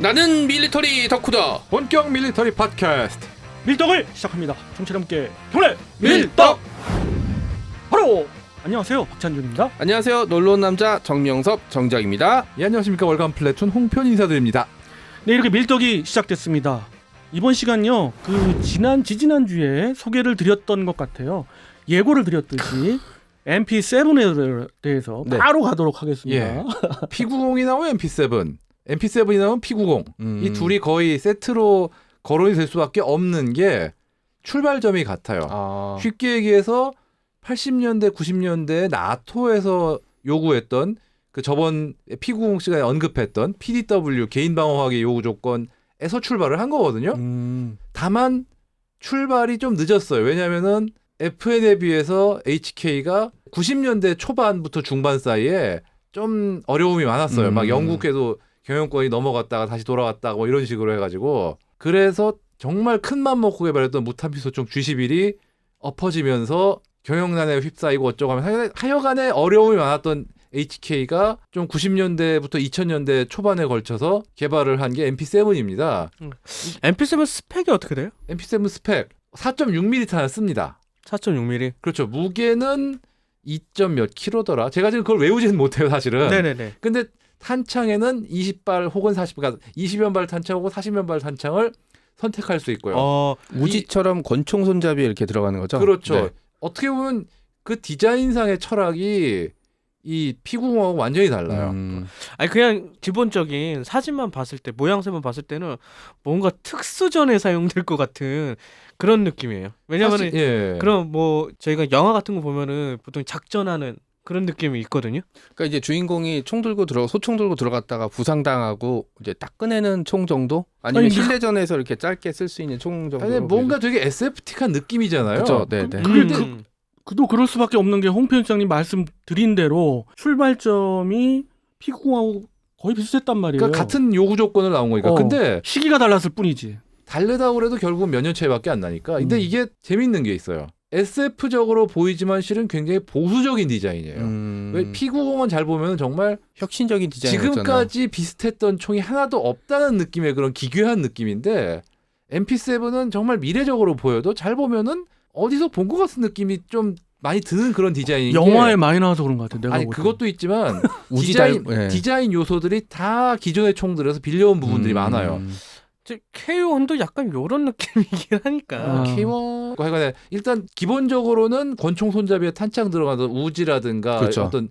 나는 밀리터리 덕후다. 본격 밀리터리 팟캐스트 밀떡을 시작합니다. 청취자 함께 경례 밀떡. 바로 안녕하세요, 박찬준입니다. 안녕하세요. 놀러온 남자 정명섭 정작입니다. 예, 안녕하십니까. 월간 플래툰 홍편 인사드립니다. 네, 이렇게 밀떡이 시작됐습니다. 이번 시간요, 지지난주에 소개를 드렸던 것 같아요. 예고를 드렸듯이 MP7에 대해서 네. 바로 가도록 하겠습니다. 예. P90이 나오면 MP7, MP7이 나오면 P90. 이 둘이 거의 세트로 거론이 될 수밖에 없는 게 출발점이 같아요. 쉽게 얘기해서 80년대, 90년대 나토에서 요구했던 그 저번 P90 시간에 언급했던 PDW 개인 방어하기 요구 조건에서 출발을 한 거거든요. 다만 출발이 좀 늦었어요. 왜냐면은 FN에 비해서 HK가 90년대 초반부터 중반 사이에 좀 어려움이 많았어요. 막 영국에도 경영권이 넘어갔다가 다시 돌아왔다가 뭐 이런 식으로 해가지고, 그래서 정말 큰 맘 먹고 개발했던 무탄피 소총 G11이 엎어지면서 경영난에 휩싸이고 어쩌고 하면 하여간에 어려움이 많았던 HK가 좀 90년대부터 2000년대 초반에 걸쳐서 개발을 한 게 MP7입니다. MP7 스펙이 어떻게 돼요? MP7 스펙 4.6mm 탄을 씁니다. 4.6mm. 그렇죠. 무게는 2점 몇 킬로더라. 제가 지금 그걸 외우지는 못해요, 사실은. 네네네. 근데 탄창에는 20발 혹은 40발, 20여 발 탄창 혹은 40여 발 탄창을 선택할 수 있고요. 우지처럼 권총 손잡이 이렇게 들어가는 거죠? 그렇죠. 네. 어떻게 보면 그 디자인상의 철학이 이 P90하고 완전히 달라요. 아니 그냥 기본적인 사진만 봤을 때, 모양새만 봤을 때는 뭔가 특수전에 사용될 것 같은 그런 느낌이에요. 왜냐면은 예. 그럼 뭐 저희가 영화 같은 거 보면은 보통 작전하는 그런 느낌이 있거든요. 그러니까 이제 주인공이 소총 들고 들어갔다가 부상당하고 이제 딱 꺼내는 총 정도? 아니면 실내전에서 이렇게 짧게 쓸 수 있는 총 정도? 아니, 뭔가 되게 SF틱한 느낌이잖아요. 그렇죠. 네, 네. 그도 그럴 수밖에 없는 게 홍 편집장님 말씀드린 대로 출발점이 P90하고 거의 비슷했단 말이에요. 그러니까 같은 요구 조건을 나온 거니까. 근데 시기가 달랐을 뿐이지. 다르다고 그래도 결국은 몇 년 차이밖에 안 나니까. 근데 이게 재밌는 게 있어요. SF적으로 보이지만 실은 굉장히 보수적인 디자인이에요. 왜 P90은 잘 보면 정말 혁신적인 디자인이었잖아요. 지금까지 비슷했던 총이 하나도 없다는 느낌의 그런 기괴한 느낌인데, MP7은 정말 미래적으로 보여도 잘 보면은 어디서 본 것 같은 느낌이 좀 많이 드는 그런 디자인인 게, 영화에 많이 나와서 그런 것 같아. 내가 아니 볼 때. 그것도 있지만 네. 디자인 요소들이 다 기존의 총들에서 빌려온 부분들이 많아요. K1도 약간 요런 느낌이긴 하니까. K1 하여간에 일단 기본적으로는 권총 손잡이에 탄창 들어가는 우지라든가 그렇죠. 어떤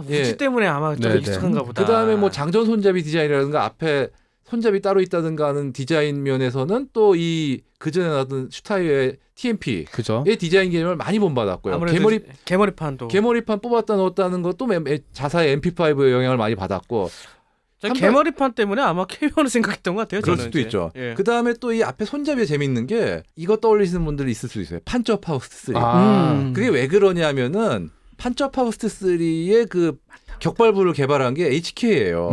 우지 때문에 아마 좀 네네. 익숙한가 보다. 그다음에 뭐 장전 손잡이 디자인이라든가 앞에 손잡이 따로 있다든가 하는 디자인 면에서는 또 이 그전에 나왔던 슈타이어의 TMP의 그죠? 디자인 개념을 많이 본받았고요. 아무래도 개머리판도. 개머리판 뽑았다 넣었다는 것도 자사의 MP5의 영향을 많이 받았고, 개머리판 때문에 아마 K1을 생각했던 것 같아요. 그럴 저는 수도 이제. 있죠. 예. 그다음에 또 이 앞에 손잡이에 재밌는 게, 이거 떠올리시는 분들이 있을 수 있어요. 판처 파우스트 3. 그게 왜 그러냐면은 판처 파우스트 3의 그 격발부를 개발한 게 HK예요.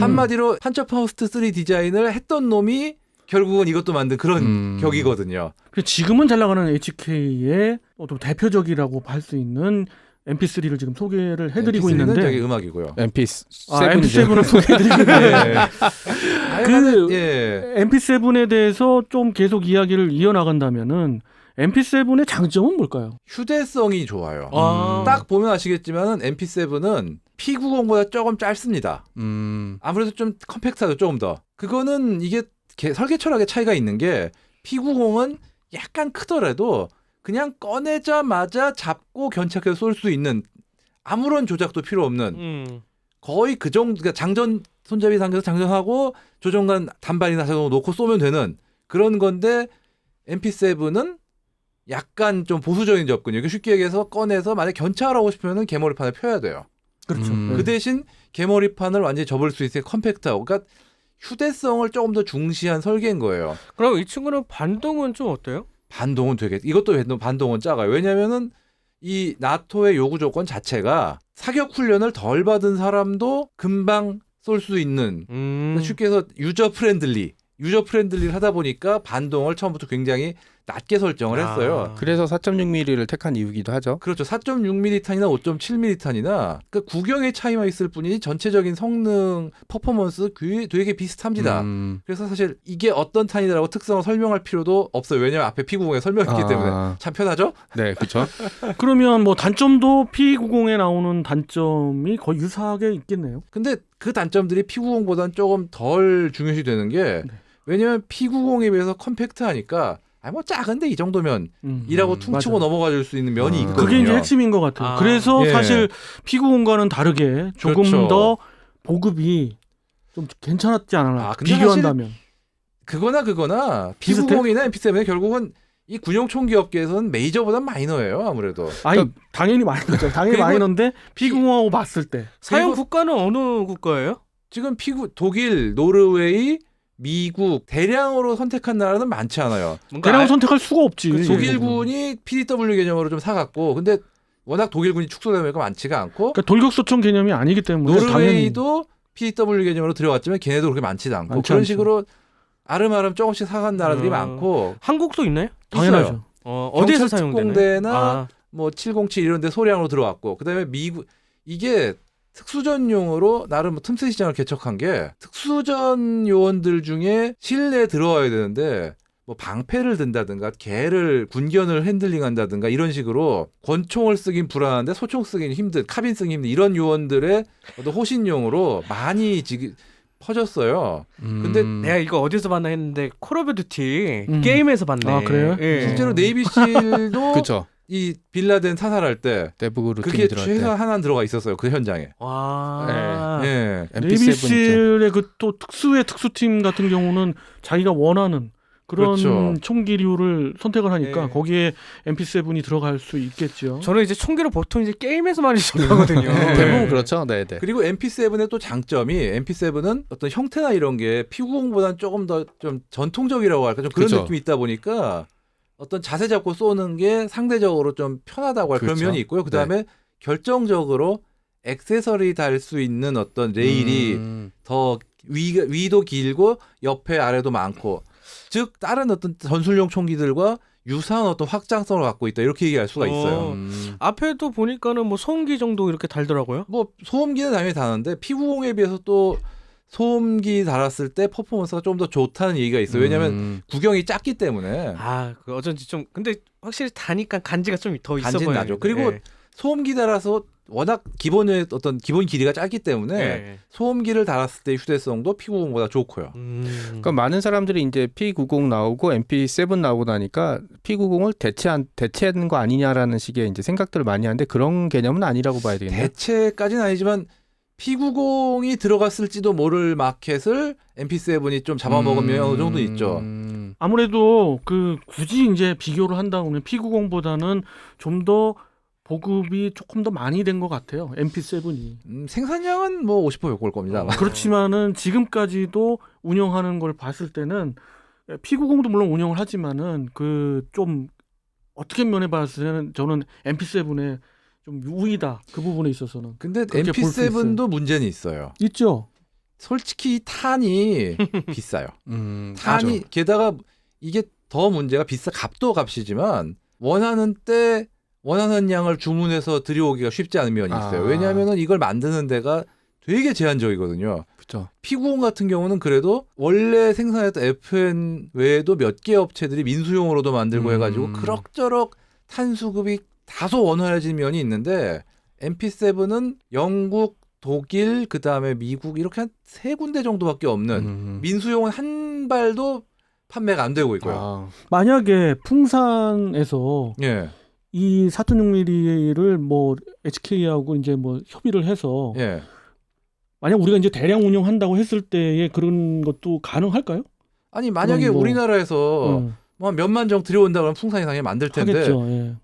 한마디로 판처 파우스트 3 디자인을 했던 놈이 결국은 이것도 만든 그런 격이거든요. 지금은 잘 나가는 HK의 좀 대표적이라고 할 수 있는 MP3를 지금 소개를 해드리고 MP3는 있는데, 저기 음악이고요. MP7을 소개해드리고 있는데 예. MP7에 대해서 좀 계속 이야기를 이어나간다면은 MP7의 장점은 뭘까요? 휴대성이 좋아요. 아. 딱 보면 아시겠지만은 MP7은 P90보다 조금 짧습니다. 아무래도 좀 컴팩트하죠, 조금 더. 그거는 이게 설계 철학의 차이가 있는 게, P90은 약간 크더라도 그냥 꺼내자마자 잡고 견착해서 쏠 수 있는, 아무런 조작도 필요 없는 거의 그 정도, 그러니까 장전 손잡이 상태에서 장전하고 조종간 단발이나 놓고 쏘면 되는 그런 건데, MP7은 약간 좀 보수적인 접근이에요. 쉽게 얘기해서 꺼내서 만약 견착을 하고 싶으면 개머리판을 펴야 돼요. 그렇죠. 그 대신 개머리판을 완전히 접을 수 있게 컴팩트하고, 그러니까 휴대성을 조금 더 중시한 설계인 거예요. 그럼 이 친구는 반동은 좀 어때요? 반동은 되게, 이것도 반동은 작아요. 왜냐면은 이 나토의 요구 조건 자체가 사격 훈련을 덜 받은 사람도 금방 쏠 수 있는, 쉽게 해서 유저 프렌들리를 하다 보니까 반동을 처음부터 굉장히 낮게 설정을 했어요. 그래서 4.6mm를 택한 이유기도 하죠. 그렇죠. 4.6mm 탄이나 5.7mm 탄이나 그 구경의 차이만 있을 뿐이지 전체적인 성능, 퍼포먼스 되게 비슷합니다. 그래서 사실 이게 어떤 탄이라고 특성을 설명할 필요도 없어요. 왜냐하면 앞에 P90에 설명했기 때문에 참 편하죠. 네, 그렇죠. 그러면 뭐 단점도 P90에 나오는 단점이 거의 유사하게 있겠네요. 근데 그 단점들이 P90보다는 조금 덜 중요시 되는 게 왜냐하면 P90에 비해서 컴팩트하니까 뭐 작은데 이 정도면 이라고 퉁치고 넘어가 줄 수 있는 면이 있거든요. 그게 이제 핵심인 것 같아요. 그래서 예. 사실 P90과는 다르게 조금 그렇죠. 더 보급이 좀 괜찮았지 않았나 근데 비교한다면. 그거나 비슷해? P90이나 MP7은 결국은 이 군용 총기 업계에서는 메이저보다 마이너예요. 아무래도. 아니 당연히 마이너죠. 당연히 그리고 마이너인데 P90하고 봤을 때 사용 국가는 어느 국가예요? 지금 독일, 노르웨이, 미국 대량으로 선택한 나라는 많지 않아요. 대량 선택할 수가 없지. 독일군이 PDW 개념으로 좀 사갔고, 근데 워낙 독일군이 축소되면 많지가 않고, 그러니까 돌격소총 개념이 아니기 때문에 노르웨이도 PDW 개념으로 들어갔지만 걔네도 그렇게 많지도 않고 많지 그런 않죠. 식으로 아름아름 조금씩 사간 나라들이 많고. 한국도 있나요? 당연하죠. 있어요. 어디서 사용되나요? 특공대나 뭐 707 이런 데 소량으로 들어왔고, 그다음에 미국 이게 특수전용으로 나름 틈새 시장을 개척한 게 특수전 요원들 중에 실내에 들어와야 되는데 뭐 방패를 든다든가 개를 군견을 핸들링한다든가 이런 식으로 권총을 쓰긴 불안한데 소총 쓰긴 힘든 카빈 쓰긴 힘든 이런 요원들의 어떤 호신용으로 많이 지금 퍼졌어요. 근데 내가 이거 어디서 봤나 했는데 콜 오브 듀티 게임에서 봤네. 아, 그래요? 예. 실제로 네이비실도 그렇죠. 이 빌라덴 사살할 때 내부 루틴이 그게 들어갈 때. 최소한 하나 들어가 있었어요. 그 현장에. 와. 예. MP7 있죠. 네이비실의 그 또 특수의 특수팀 같은 경우는 자기가 원하는 그런 그렇죠. 총기류를 선택을 하니까 네. 거기에 MP7이 들어갈 수 있겠죠. 저는 이제 총기를 보통 이제 게임에서 많이 접하거든요. 대부분 그렇죠. 네, 네. 그리고 MP7의 또 장점이 MP7은 어떤 형태나 이런 게 P90보다는 조금 더 좀 전통적이라고 할까 좀 그런 그렇죠. 느낌이 있다 보니까 어떤 자세 잡고 쏘는 게 상대적으로 좀 편하다고 할 그런 그렇죠. 면이 있고요. 그다음에 결정적으로 액세서리 달 수 있는 어떤 레일이 더 위도 길고 옆에 아래도 많고 즉 다른 어떤 전술용 총기들과 유사한 어떤 확장성을 갖고 있다 이렇게 얘기할 수가 있어요. 앞에도 보니까는 뭐 소음기 정도 이렇게 달더라고요. 뭐 소음기는 당연히 다는데 P90에 비해서 또 소음기 달았을 때 퍼포먼스가 좀 더 좋다는 얘기가 있어요. 왜냐하면 구경이 작기 때문에 그 어쩐지 좀 근데 확실히 다니까 간지가 좀 더 있어 간지는 보여요. 나죠. 그리고 소음기 달아서 워낙 기본의 어떤 기본 길이가 짧기 때문에 소음기를 달았을 때 휴대성도 P90보다 좋고요. 그러니까 많은 사람들이 이제 P90 나오고 MP7 나오고 나니까 P90을 대체하는 거 아니냐라는 식의 이제 생각들을 많이 하는데 그런 개념은 아니라고 봐야 되겠네요. 대체까지는 아니지만 P90이 들어갔을지도 모를 마켓을 MP7이 좀 잡아먹으면 어느 정도 있죠. 아무래도 그 굳이 이제 비교를 한다면 P90보다는 좀 더 보급이 조금 더 많이 된 것 같아요. MP7이. 생산량은 뭐 50% 욕을 겁니다. 그렇지만은 지금까지도 운영하는 걸 봤을 때는 P90도 물론 운영을 하지만은 그 좀 어떻게 면에 봤을 때는 저는 MP7에 좀 우위다. 그 부분에 있어서는. 근데 그렇게 볼수 MP7도 문제는 있어요. 있죠. 솔직히 탄이 비싸요. 탄이 맞아. 게다가 이게 더 문제가 값도 값이지만 원하는 때 원하는 양을 주문해서 들여오기가 쉽지 않은 면이 있어요. 왜냐하면 이걸 만드는 데가 되게 제한적이거든요. 그렇죠. P90 같은 경우는 그래도 원래 생산했던 FN 외에도 몇 개 업체들이 민수용으로도 만들고 해가지고 그럭저럭 탄 수급이 다소 원활해진 면이 있는데 MP7은 영국, 독일, 그 다음에 미국 이렇게 한 3군데 정도밖에 없는 민수용은 한 발도 판매가 안 되고 있고요. 만약에 풍산에서 예. 이 4.6mm를 뭐 HK하고 이제 뭐 협의를 해서 예. 만약 우리가 이제 대량 운영한다고 했을 때에 그런 것도 가능할까요? 아니 만약에 뭐, 우리나라에서 뭐 몇만 정 들여온다 그러면 풍산이 당연히 만들 텐데 하겠죠. 예.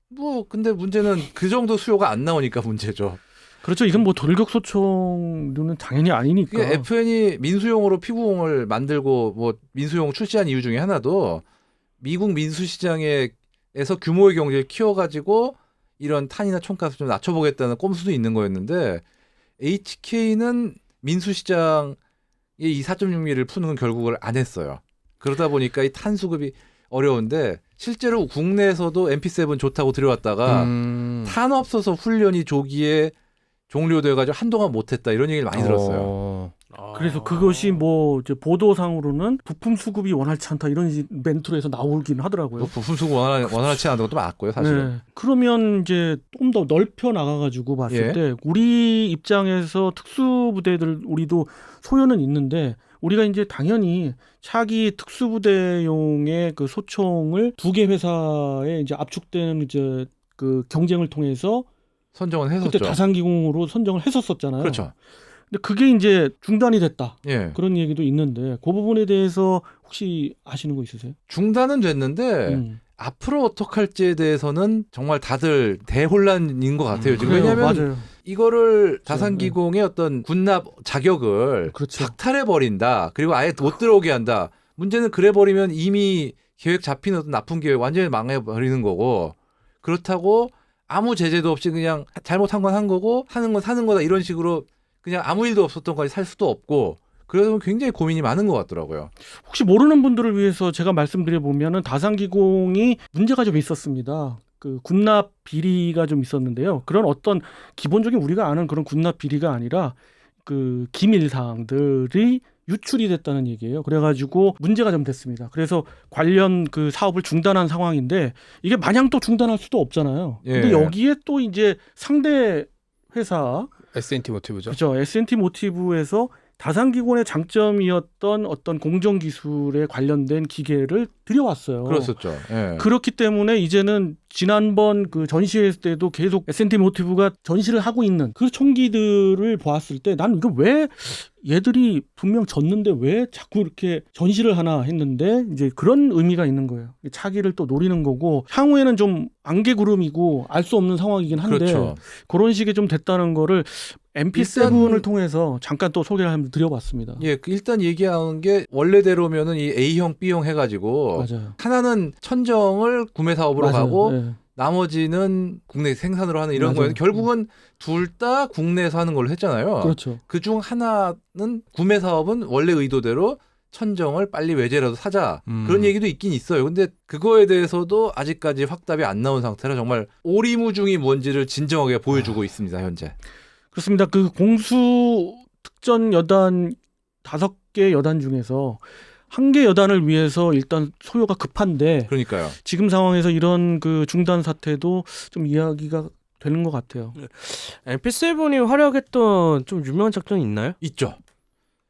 뭐 근데 문제는 그 정도 수요가 안 나오니까 문제죠. 그렇죠. 이건 뭐 돌격소총류는 당연히 아니니까. 그게 FN이 민수용으로 P90을 만들고 뭐 민수용 출시한 이유 중에 하나도 미국 민수 시장에서 규모의 경제를 키워가지고 이런 탄이나 총값을 좀 낮춰보겠다는 꼼수도 있는 거였는데 HK는 민수 시장에 이 4.6mm를 푸는 건 결국을 안 했어요. 그러다 보니까 이 탄 수급이 어려운데 실제로 국내에서도 MP7 좋다고 들여왔다가 탄 없어서 훈련이 조기에 종료돼가지고 한동안 못했다 이런 얘기를 많이 들었어요. 그래서 그것이 뭐 이제 보도상으로는 부품 수급이 원활치 않다 이런 멘트로 해서 나오긴 하더라고요. 부품 수급 원활치 않은 것도 맞고요, 사실은. 네. 그러면 이제 좀 더 넓혀 나가가지고 봤을 예. 때 우리 입장에서 특수부대들 우리도 소요는 있는데 우리가 이제 당연히 차기 특수부대용의 그 소총을 2개 회사에 이제 압축되는 이제 그 경쟁을 통해서 선정은 했었죠. 그때 다산기공으로 선정을 했었잖아요. 그렇죠. 근데 그게 이제 중단이 됐다. 예. 그런 얘기도 있는데 그 부분에 대해서 혹시 아시는 거 있으세요? 중단은 됐는데 앞으로 어떻게 할지에 대해서는 정말 다들 대혼란인 것 같아요. 지금 그래요, 왜냐하면 맞아요. 이거를 다산기공의 어떤 군납 자격을 그렇죠. 박탈해 버린다. 그리고 아예 못 들어오게 한다. 문제는 그래 버리면 이미 계획 잡힌 어떤 나쁜 계획 완전히 망해 버리는 거고 그렇다고 아무 제재도 없이 그냥 잘못한 건 한 거고 하는 건 사는 거다 이런 식으로 그냥 아무 일도 없었던 거지 살 수도 없고 그래서 굉장히 고민이 많은 것 같더라고요. 혹시 모르는 분들을 위해서 제가 말씀드려 보면은 다산기공이 문제가 좀 있었습니다. 그 군납 비리가 좀 있었는데요. 그런 어떤 기본적인 우리가 아는 그런 군납 비리가 아니라 그 기밀 사항들이 유출이 됐다는 얘기예요. 그래가지고 문제가 좀 됐습니다. 그래서 관련 그 사업을 중단한 상황인데 이게 마냥 또 중단할 수도 없잖아요. 근데 예. 여기에 또 이제 상대 회사 S&T 모티브죠. 그렇죠. S&T 모티브에서 다산기공의 장점이었던 어떤 공정 기술에 관련된 기계를 들여왔어요. 그렇었죠. 예. 그렇기 때문에 이제는 지난번 그 전시회 때도 계속 S&T 모티브가 전시를 하고 있는 그 총기들을 보았을 때 난 이거 왜 얘들이 분명 졌는데 왜 자꾸 이렇게 전시를 하나 했는데 이제 그런 의미가 있는 거예요. 차기를 또 노리는 거고 향후에는 좀 안개구름이고 알 수 없는 상황이긴 한데 그렇죠. 그런 식이 좀 됐다는 거를 MP7을 통해서 잠깐 또 소개를 한번 드려봤습니다. 예, 일단 얘기하는 게 원래대로면은 이 A형, B형 해가지고 맞아요. 하나는 천정을 구매 사업으로 맞아요. 가고 네. 나머지는 국내 생산으로 하는 이런 맞아요. 거예요. 결국은 둘 다 국내에서 하는 걸로 했잖아요. 그렇죠. 그중 하나는 구매 사업은 원래 의도대로 천정을 빨리 외제라도 사자 그런 얘기도 있긴 있어요. 근데 그거에 대해서도 아직까지 확답이 안 나온 상태라 정말 오리무중이 뭔지를 진정하게 보여주고 있습니다. 현재. 그렇습니다. 그 공수 특전 여단 5개 여단 중에서 1개 여단을 위해서 일단 소요가 급한데 그러니까요. 지금 상황에서 이런 그 중단 사태도 좀 이야기가 되는 것 같아요. MP7이 활약했던 좀 유명한 작전이 있나요? 있죠.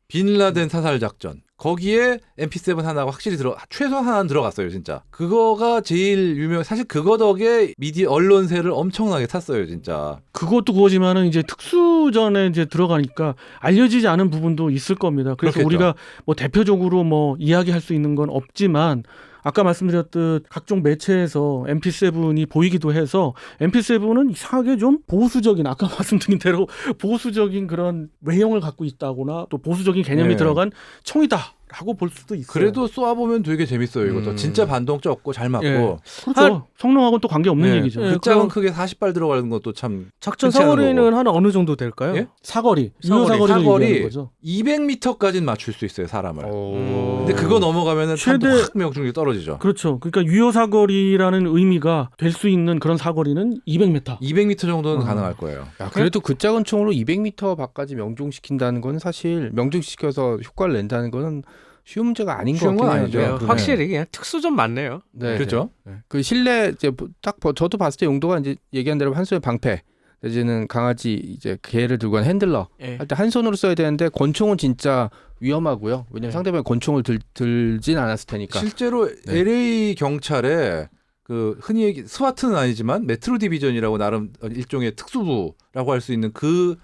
빈라덴 사살 작전. 거기에 MP7 하나가 확실히 최소한 하나는 들어갔어요, 진짜. 그거가 제일 사실 그거 덕에 언론세를 엄청나게 탔어요, 진짜. 그것도 그거지만은 이제 특수전에 이제 들어가니까 알려지지 않은 부분도 있을 겁니다. 그래서 그렇겠죠. 우리가 뭐 대표적으로 뭐 이야기할 수 있는 건 없지만 아까 말씀드렸듯 각종 매체에서 MP7이 보이기도 해서 MP7은 이상하게 좀 보수적인 아까 말씀드린 대로 보수적인 그런 외형을 갖고 있다거나 또 보수적인 개념이 네. 들어간 총이다라고 볼 수도 있어요. 그래도 쏘아보면 되게 재밌어요, 이것도. 진짜 반동적 없고 잘 맞고. 예. 그렇죠. 성능하고는 또 관계없는 네. 얘기죠. 예. 그 작은 그럼- 크게 40발 들어가는 것도 참 작전 흔치 않은 사거리는 거고. 한 어느 정도 될까요? 예? 사거리, 유효 사거리를 사거리 얘기하는 거죠. 200m까지는 맞출 수 있어요, 사람을. 오. 근데 그거 넘어가면은 최대- 탄도 확 명중률이 떨어지죠. 그렇죠. 그러니까 유효 사거리라는 의미가 될 수 있는 그런 사거리는 200m. 200m 정도는 어. 가능할 거예요. 야, 그래도 그 작은 총으로 200m 밖까지 명중시킨다는 건 사실 명중시켜서 효과를 낸다는 거는 쉬운 문제가 아닌 것 쉬운 건 같긴 아니죠. 해요. 네. 확실히 그냥 특수전 맞네요. 네, 그렇죠? 네. 그 실내 이제 딱 저도 봤을 때 용도가 이제 얘기한 대로 한 손에 방패, 이제는 강아지 이제 개를 들고 간 핸들러 예. 할 때 한 손으로 써야 되는데 권총은 진짜 위험하고요. 왜냐면 네. 상대방이 권총을 들진 않았을 테니까. 실제로 네. LA 경찰에 그 흔히 얘기 스와트는 아니지만 메트로 디비전이라고 나름 일종의 특수부라고 할 수 있는 그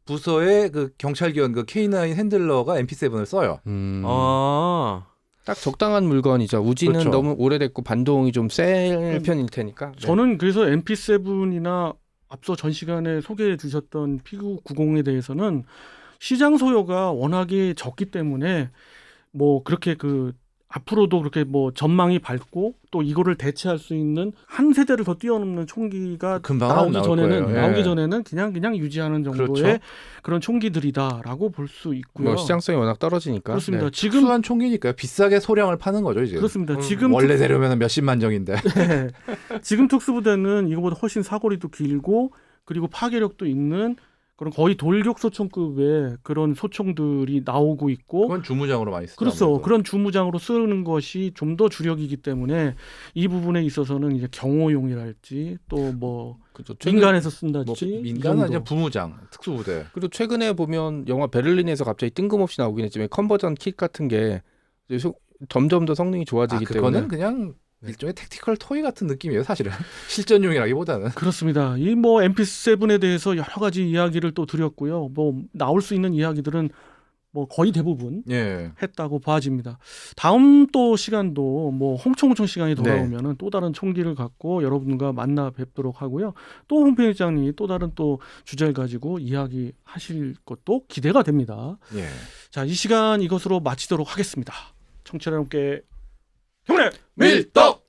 부서의 그 경찰기관 그 K9 핸들러가 MP7을 써요. 아. 딱 적당한 물건이죠. 우지는 그렇죠. 너무 오래됐고 반동이 좀 센 편일 테니까. 네. 저는 그래서 MP7이나 앞서 전 시간에 소개해 주셨던 P990에 대해서는 시장 소요가 워낙에 적기 때문에 뭐 그렇게 그 앞으로도 그렇게 뭐 전망이 밝고 또 이거를 대체할 수 있는 한 세대를 더 뛰어넘는 총기가 금방 나오기 나올 전에는 거예요. 예. 나오기 전에는 그냥 유지하는 정도의 그렇죠. 그런 총기들이다라고 볼 수 있고요. 뭐 시장성이 워낙 떨어지니까. 그렇습니다. 네. 지금 특수한 총기니까요. 비싸게 소량을 파는 거죠 이제. 그렇습니다. 지금 원래 되려면 몇십만 정인데. 네. 지금 특수부대는 이거보다 훨씬 사거리도 길고 그리고 파괴력도 있는 그런 거의 돌격 소총급의 그런 소총들이 나오고 있고 그건 주무장으로 많이 쓰죠. 그렇죠. 아무래도. 그런 주무장으로 쓰는 것이 좀 더 주력이기 때문에 이 부분에 있어서는 이제 경호용이랄지 또 뭐 그렇죠. 민간에서 쓴다든지 뭐 이 민간은 정도. 이제 부무장, 특수부대. 그리고 최근에 보면 영화 베를린에서 갑자기 뜬금없이 나오긴 했지만 컨버전 킷 같은 게 이제 점점 더 성능이 좋아지기 그거는 때문에 그냥 일종의 택티컬 토이 같은 느낌이에요, 사실은. 실전용이라기보다는. 그렇습니다. 이 뭐 MP7에 대해서 여러 가지 이야기를 또 드렸고요. 뭐 나올 수 있는 이야기들은 뭐 거의 대부분 예. 했다고 봐집니다. 다음 또 시간도 뭐 홍청홍청 시간이 돌아오면은 또 다른 총기를 갖고 여러분과 만나 뵙도록 하고요. 또 홍 편집장님이 또 다른 또 주제를 가지고 이야기하실 것도 기대가 됩니다. 예. 자, 이 시간 이것으로 마치도록 하겠습니다. 청취자 여러분께 경례 밀떡!